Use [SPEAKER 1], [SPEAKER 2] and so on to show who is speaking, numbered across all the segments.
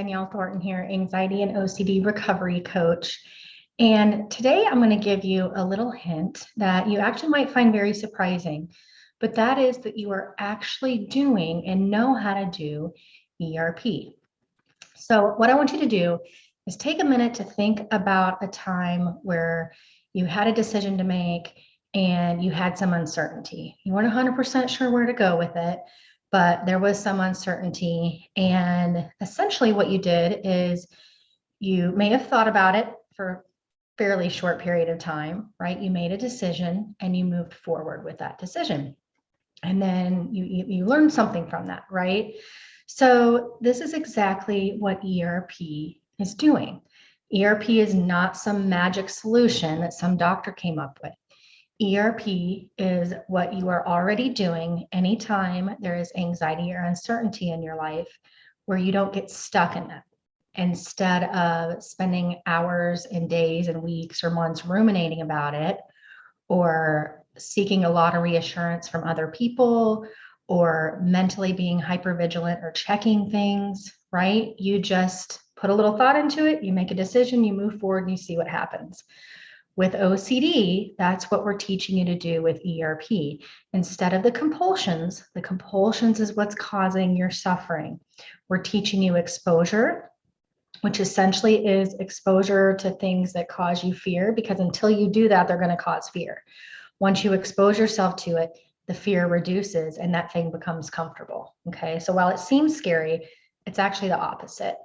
[SPEAKER 1] Danielle Thornton here, Anxiety and OCD Recovery Coach. And today I'm going to give you a little hint that you actually might find very surprising, but that is that you are actually doing and know how to do ERP. So what I want you to do is take a minute to think about a time where you had a decision to make and you had some uncertainty. You weren't 100% sure where to go with it, but there was some uncertainty. And essentially what you did is you may have thought about it for a fairly short period of time, right? You made a decision and you moved forward with that decision. And then you learned something from that, right? So this is exactly what ERP is doing. ERP is not some magic solution that some doctor came up with. ERP is what you are already doing anytime there is anxiety or uncertainty in your life where you don't get stuck in it. Instead of spending hours and days and weeks or months ruminating about it or seeking a lot of reassurance from other people or mentally being hypervigilant or checking things, right? You just put a little thought into it, you make a decision, you move forward and you see what happens. With OCD, that's what we're teaching you to do with ERP. Instead of the compulsions is what's causing your suffering. We're teaching you exposure, which essentially is exposure to things that cause you fear, because until you do that, they're going to cause fear. Once you expose yourself to it, the fear reduces and that thing becomes comfortable. Okay, so while it seems scary, it's actually the opposite.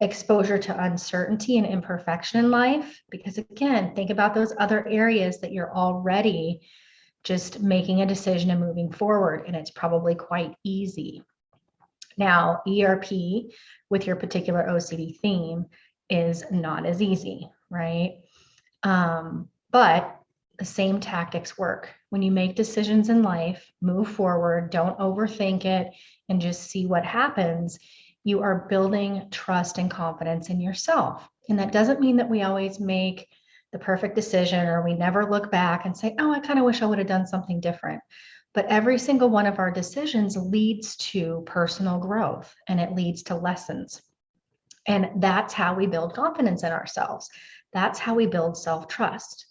[SPEAKER 1] Exposure to uncertainty and imperfection in life, because again, think about those other areas that you're already just making a decision and moving forward, and it's probably quite easy. Now, ERP with your particular OCD theme is not as easy, right? But the same tactics work. When you make decisions in life, move forward, don't overthink it, and just see what happens. You are building trust and confidence in yourself. And that doesn't mean that we always make the perfect decision or we never look back and say, oh, I kind of wish I would have done something different. But every single one of our decisions leads to personal growth and it leads to lessons. And that's how we build confidence in ourselves. That's how we build self-trust.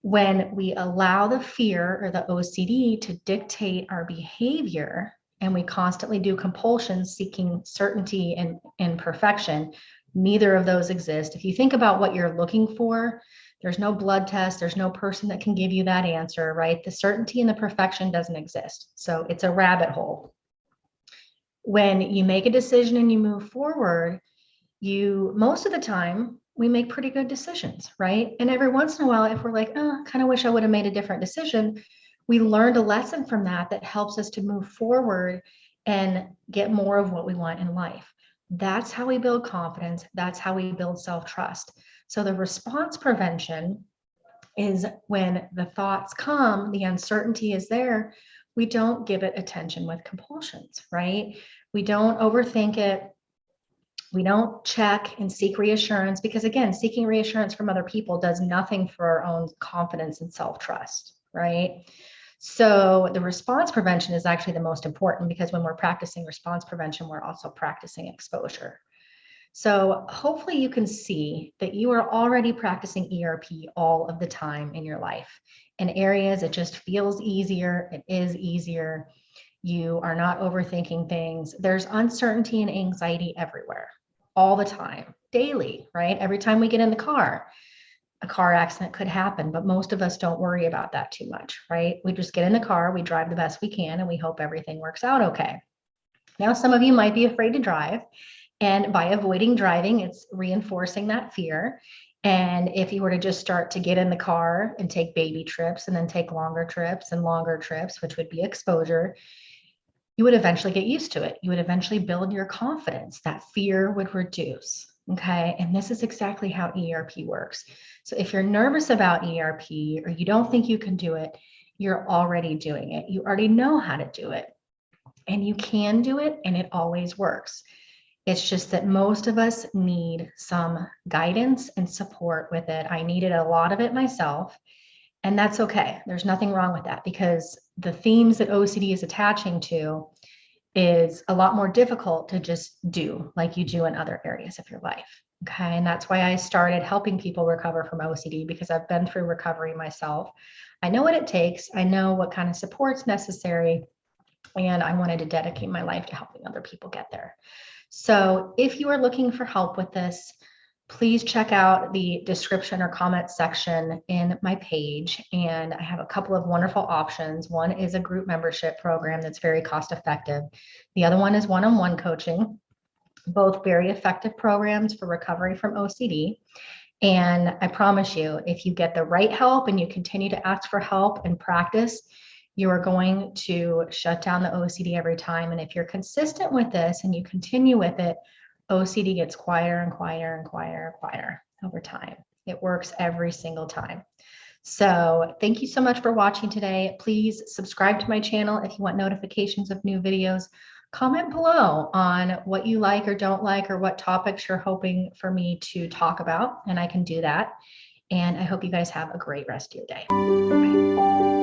[SPEAKER 1] When we allow the fear or the OCD to dictate our behavior, and we constantly do compulsion, seeking certainty and perfection, neither of those exist. If you think about what you're looking for, there's no blood test, there's no person that can give you that answer, right? The certainty and the perfection doesn't exist. So it's a rabbit hole. When you make a decision and you move forward, most of the time, we make pretty good decisions, right? And every once in a while, if we're like, oh, I kind of wish I would have made a different decision, we learned a lesson from that helps us to move forward and get more of what we want in life. That's how we build confidence. That's how we build self-trust. So the response prevention is when the thoughts come, the uncertainty is there, we don't give it attention with compulsions, right? We don't overthink it. We don't check and seek reassurance because, again, seeking reassurance from other people does nothing for our own confidence and self-trust, right? So the response prevention is actually the most important because when we're practicing response prevention, we're also practicing exposure. So hopefully you can see that you are already practicing ERP all of the time in your life. In areas it just feels easier, it is easier. You are not overthinking things. There's uncertainty and anxiety everywhere, all the time, daily, right? Every time we get in the car, a car accident could happen, but most of us don't worry about that too much, right? We just get in the car, we drive the best we can, and we hope everything works out okay. Now, some of you might be afraid to drive, and by avoiding driving, it's reinforcing that fear. And if you were to just start to get in the car and take baby trips and then take longer trips, which would be exposure, you would eventually get used to it. You would eventually build your confidence. That fear would reduce. Okay. And this is exactly how ERP works. So if you're nervous about ERP or you don't think you can do it, you're already doing it. You already know how to do it. And you can do it, and it always works. It's just that most of us need some guidance and support with it. I needed a lot of it myself, and that's okay. There's nothing wrong with that because the themes that OCD is attaching to is a lot more difficult to just do like you do in other areas of your life. Okay. And that's why I started helping people recover from OCD, because I've been through recovery myself. I know what it takes. I know what kind of support's necessary. And I wanted to dedicate my life to helping other people get there. So if you are looking for help with this, please check out the description or comment section in my page. And I have a couple of wonderful options. One is a group membership program that's very cost effective. The other one is one-on-one coaching, both very effective programs for recovery from OCD. And I promise you, if you get the right help and you continue to ask for help and practice, you are going to shut down the OCD every time. And if you're consistent with this and you continue with it, OCD gets quieter and quieter and quieter and quieter over time. It works every single time. So thank you so much for watching today. Please subscribe to my channel if you want notifications of new videos. Comment below on what you like or don't like, or what topics you're hoping for me to talk about, and I can do that. And I hope you guys have a great rest of your day. Bye.